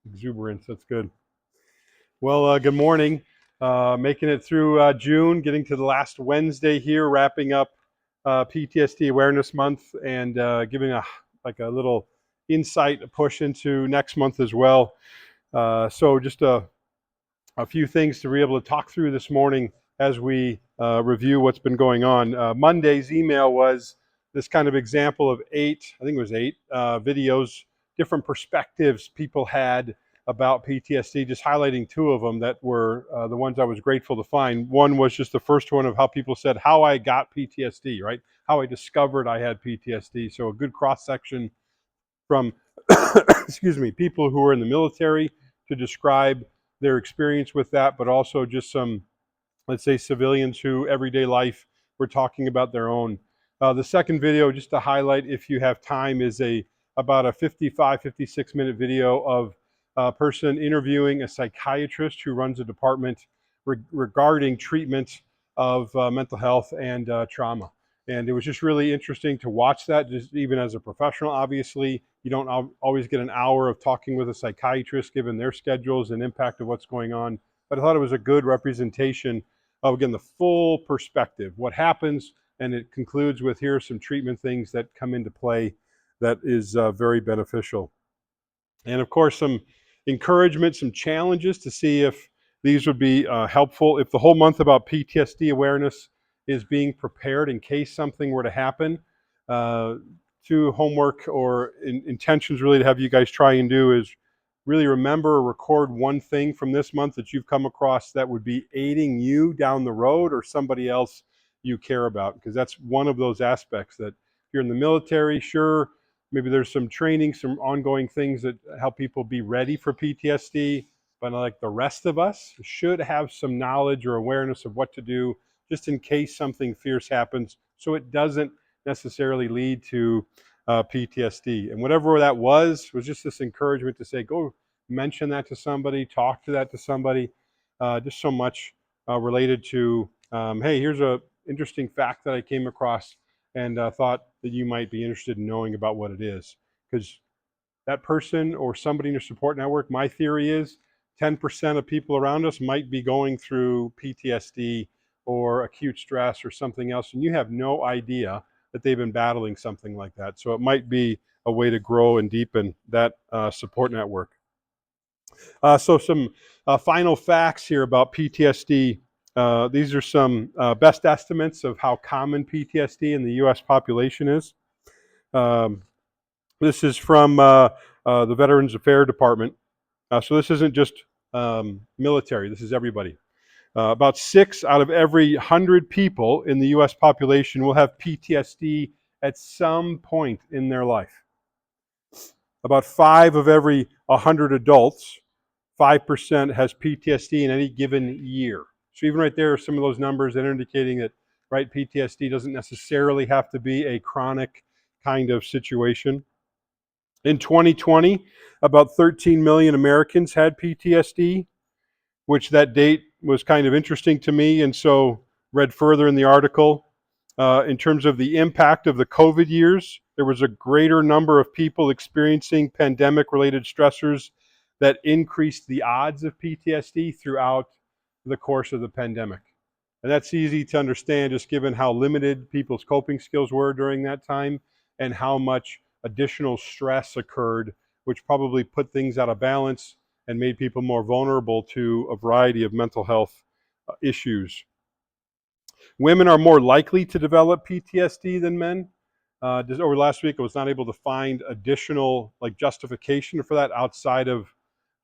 exuberance. That's good. Well, good morning. Making it through June, getting to the last Wednesday here, wrapping up PTSD Awareness Month, and giving a little insight, a push into next month as well. So just a few things to be able to talk through this morning as we review what's been going on. Monday's email was this kind of example of I think it was eight videos, different perspectives people had about PTSD, just highlighting two of them that were the ones I was grateful to find. One was just the first one of how people said how I got PTSD, right? How I discovered I had PTSD. So a good cross section from, excuse me, people who are in the military to describe their experience with that, but also just some, let's say, civilians who everyday life were talking about their own. The second video, just to highlight if you have time, is about a 56-minute video of a person interviewing a psychiatrist who runs a department regarding treatment of mental health and trauma. And it was just really interesting to watch that, just even as a professional. Obviously, you don't always get an hour of talking with a psychiatrist given their schedules and impact of what's going on. But I thought it was a good representation of, again, the full perspective, what happens, and it concludes with here are some treatment things that come into play that is very beneficial. And of course, some encouragement, some challenges to see if these would be helpful. If the whole month about PTSD awareness is being prepared in case something were to happen, to homework or intentions really to have you guys try and do is really remember or record one thing from this month that you've come across that would be aiding you down the road or somebody else you care about, because that's one of those aspects that if you're in the military, sure, maybe there's some training, some ongoing things that help people be ready for PTSD, but like the rest of us should have some knowledge or awareness of what to do just in case something fierce happens, so it doesn't necessarily lead to PTSD. And whatever that was just this encouragement to say, go mention that to somebody, talk to that to somebody. Just so much related to, hey, here's a interesting fact that I came across and thought that you might be interested in knowing about what it is. Because that person or somebody in your support network, my theory is 10% of people around us might be going through PTSD or acute stress or something else, and you have no idea that they've been battling something like that. So it might be a way to grow and deepen that support network. So some final facts here about PTSD. These are some best estimates of how common PTSD in the U.S. population is. Um, this is from the Veterans Affairs Department. So this isn't just military, this is everybody. About 6 out of every 100 people in the U.S. population will have PTSD at some point in their life. About 5 of every 100 adults, 5% has PTSD in any given year. So even right there are some of those numbers that are indicating that, right, PTSD doesn't necessarily have to be a chronic kind of situation. In 2020, about 13 million Americans had PTSD, which that date was kind of interesting to me, and so read further in the article. In terms of the impact of the COVID years, there was a greater number of people experiencing pandemic-related stressors that increased the odds of PTSD throughout the course of the pandemic. And that's easy to understand just given how limited people's coping skills were during that time and how much additional stress occurred, which probably put things out of balance and made people more vulnerable to a variety of mental health issues. Women are more likely to develop PTSD than men. Just over last week, I was not able to find additional justification for that outside of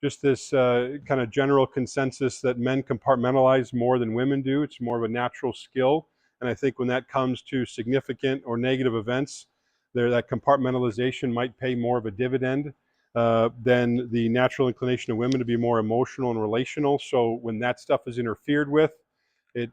just this kind of general consensus that men compartmentalize more than women do. It's more of a natural skill. And I think when that comes to significant or negative events, that compartmentalization might pay more of a dividend than the natural inclination of women to be more emotional and relational. So when that stuff is interfered with, it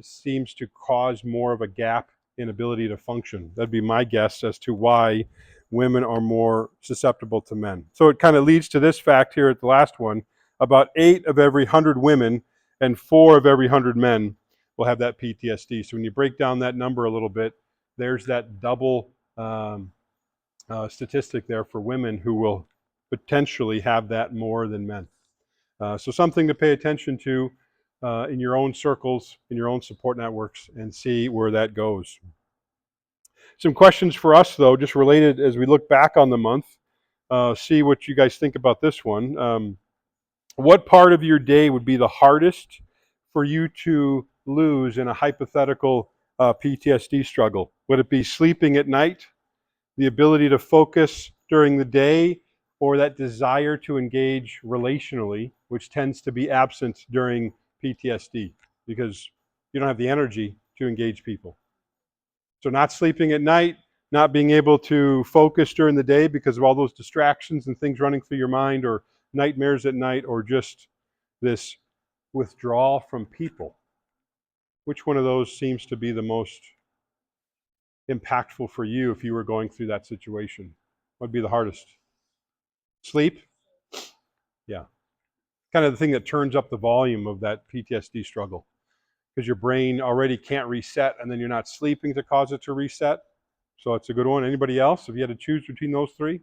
seems to cause more of a gap in ability to function. That'd be my guess as to why women are more susceptible to men. So it kind of leads to this fact here at the last one. About 8 of every 100 women and 4 of every 100 men will have that PTSD. So when you break down that number a little bit, there's that double statistic there for women who will potentially have that more than men. So something to pay attention to in your own circles, in your own support networks, and see where that goes. Some questions for us, though, just related as we look back on the month. See what you guys think about this one. What part of your day would be the hardest for you to lose in a hypothetical PTSD struggle? Would it be sleeping at night, the ability to focus during the day, or that desire to engage relationally, which tends to be absent during PTSD because you don't have the energy to engage people? So not sleeping at night, not being able to focus during the day because of all those distractions and things running through your mind, or nightmares at night, or just this withdrawal from people. Which one of those seems to be the most impactful for you if you were going through that situation? What would be the hardest? Sleep? Yeah. Kind of the thing that turns up the volume of that PTSD struggle because your brain already can't reset, and then you're not sleeping to cause it to reset. So it's a good one. Anybody else? If you had to choose between those three?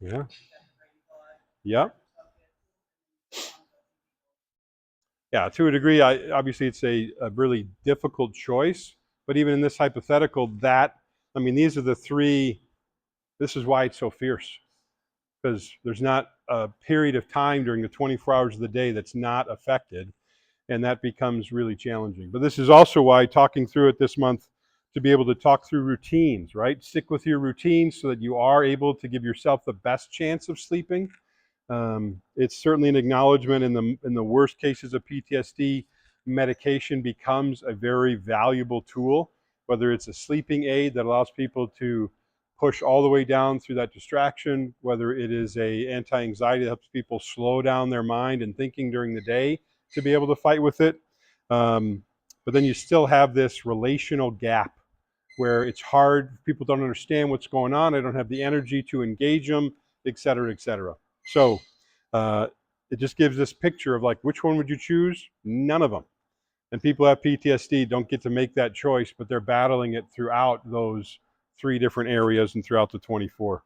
Yeah. Yeah. Yeah. To a degree, obviously it's a really difficult choice. But even in this hypothetical, these are the three. This is why it's so fierce, because there's not a period of time during the 24 hours of the day that's not affected, and that becomes really challenging. But this is also why talking through it this month, to be able to talk through routines, right? Stick with your routines so that you are able to give yourself the best chance of sleeping. It's certainly an acknowledgement in the worst cases of PTSD, medication becomes a very valuable tool, whether it's a sleeping aid that allows people to push all the way down through that distraction, whether it is a anti-anxiety that helps people slow down their mind and thinking during the day to be able to fight with it. But then you still have this relational gap where it's hard, people don't understand what's going on, I don't have the energy to engage them, et cetera, et cetera. So uh, it just gives this picture of like, which one would you choose? None of them. And people who have PTSD don't get to make that choice, but they're battling it throughout those three different areas and throughout the 24.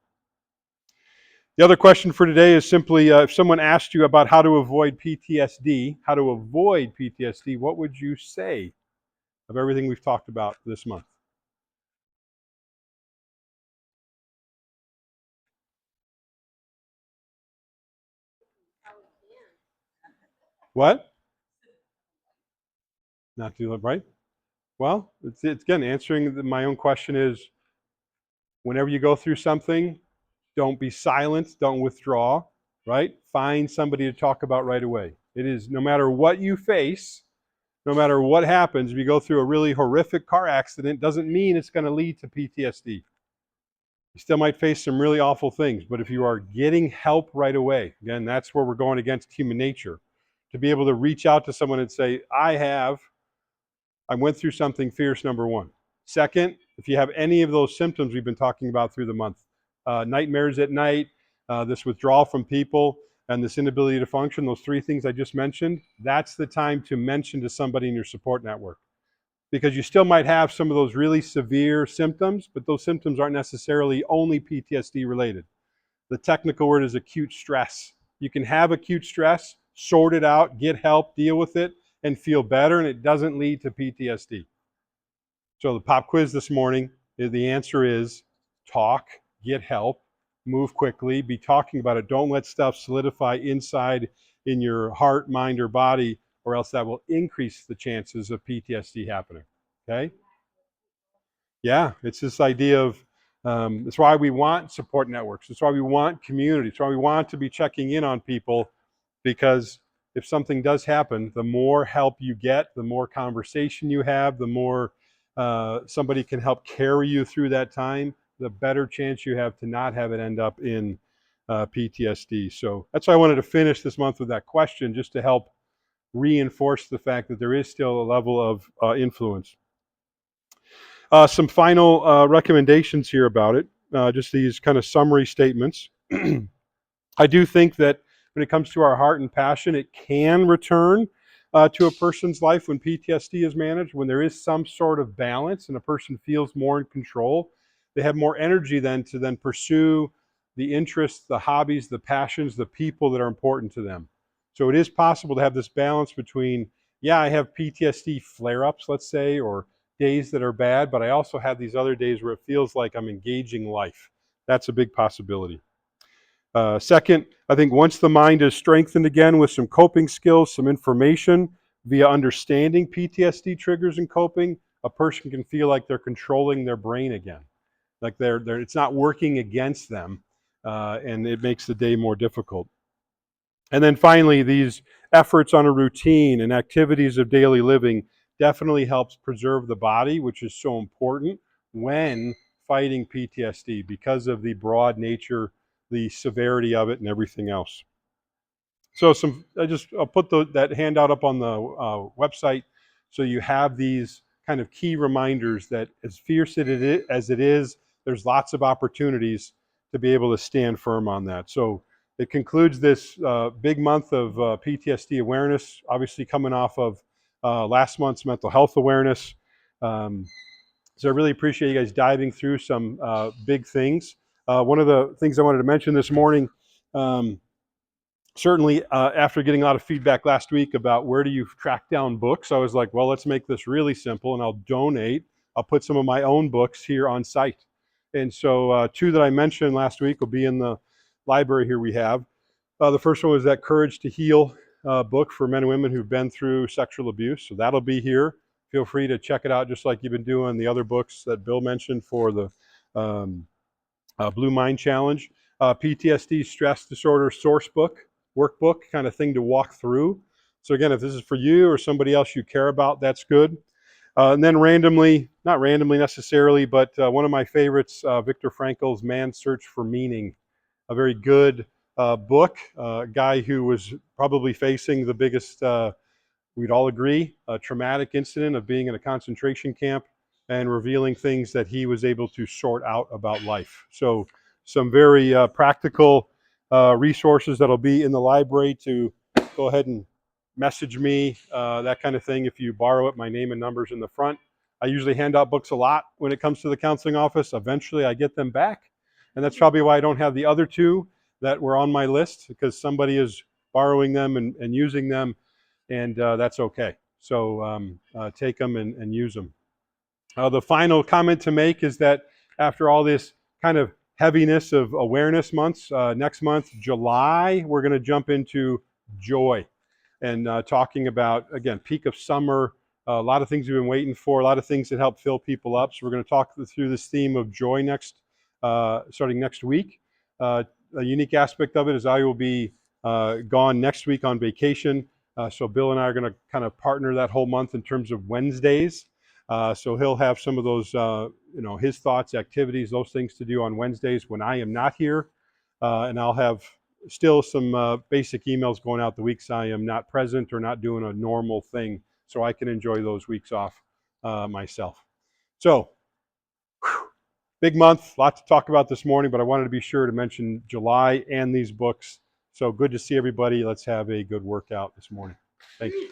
The other question for today is simply, if someone asked you about how to avoid PTSD, what would you say of everything we've talked about this month? What? Not do it right? Well, it's again, answering my own question is, whenever you go through something, don't be silent, don't withdraw, right? Find somebody to talk about right away. It is, no matter what you face, no matter what happens, if you go through a really horrific car accident, doesn't mean it's going to lead to PTSD. You still might face some really awful things, but if you are getting help right away, again, that's where we're going against human nature. To be able to reach out to someone and say, I went through something fierce, number one. Second, if you have any of those symptoms we've been talking about through the month, nightmares at night, this withdrawal from people, and this inability to function, those three things I just mentioned, that's the time to mention to somebody in your support network. Because you still might have some of those really severe symptoms, but those symptoms aren't necessarily only PTSD related. The technical word is acute stress. You can have acute stress, sort it out, get help, deal with it, and feel better, and it doesn't lead to PTSD. So the pop quiz this morning, the answer is talk, get help, move quickly, be talking about it. Don't let stuff solidify inside in your heart, mind, or body, or else that will increase the chances of PTSD happening. Okay? Yeah, it's this idea of, it's why we want support networks. It's why we want community. It's why we want to be checking in on people, because if something does happen, the more help you get, the more conversation you have, the more somebody can help carry you through that time, the better chance you have to not have it end up in PTSD. So that's why I wanted to finish this month with that question, just to help reinforce the fact that there is still a level of influence. Some final recommendations here about it, just these kind of summary statements. I do think that when it comes to our heart and passion, it can return to a person's life when PTSD is managed. When there is some sort of balance and a person feels more in control, they have more energy then to then pursue the interests, the hobbies, the passions, the people that are important to them. So it is possible to have this balance between, yeah, I have PTSD flare-ups, let's say, or days that are bad, but I also have these other days where it feels like I'm engaging life. That's a big possibility. Second, I think once the mind is strengthened again with some coping skills, some information via understanding PTSD triggers and coping, a person can feel like they're controlling their brain again, like it's not working against them, and it makes the day more difficult. And then finally, these efforts on a routine and activities of daily living definitely helps preserve the body, which is so important when fighting PTSD because of the broad nature, the severity of it, and everything else. So I'll put that handout up on the website so you have these kind of key reminders that as fierce as it is, there's lots of opportunities to be able to stand firm on that. So it concludes this big month of PTSD awareness, obviously coming off of last month's mental health awareness. Um, so I really appreciate you guys diving through some big things. One of the things I wanted to mention this morning, certainly after getting a lot of feedback last week about where do you track down books, I was like, well, let's make this really simple and I'll donate. I'll put some of my own books here on site. And so two that I mentioned last week will be in the library here we have. The first one was that Courage to Heal book for men and women who've been through sexual abuse. So that'll be here. Feel free to check it out just like you've been doing the other books that Bill mentioned for the um, Blue Mind Challenge. PTSD Stress Disorder Source Book, workbook kind of thing to walk through. So again, if this is for you or somebody else you care about, that's good. And then randomly, not randomly necessarily, but one of my favorites, Viktor Frankl's Man's Search for Meaning, a very good book. A guy who was probably facing the biggest, we'd all agree, a traumatic incident of being in a concentration camp and revealing things that he was able to sort out about life. So some very practical resources that'll be in the library to go ahead and message me, that kind of thing. If you borrow it, my name and number's in the front. I usually hand out books a lot when it comes to the counseling office. Eventually I get them back. And that's probably why I don't have the other two that were on my list, because somebody is borrowing them and using them, and that's okay. So take them and use them. The final comment to make is that after all this kind of heaviness of awareness months, next month, July, we're going to jump into joy and talking about, again, peak of summer, a lot of things we've been waiting for, a lot of things that help fill people up. So we're going to talk through this theme of joy starting next week. A unique aspect of it is I will be gone next week on vacation. So Bill and I are going to kind of partner that whole month in terms of Wednesdays. So he'll have some of those, his thoughts, activities, those things to do on Wednesdays when I am not here. And I'll have still some basic emails going out the weeks I am not present or not doing a normal thing, so I can enjoy those weeks off myself. So, big month, lot to talk about this morning, but I wanted to be sure to mention July and these books. So good to see everybody. Let's have a good workout this morning. Thank you.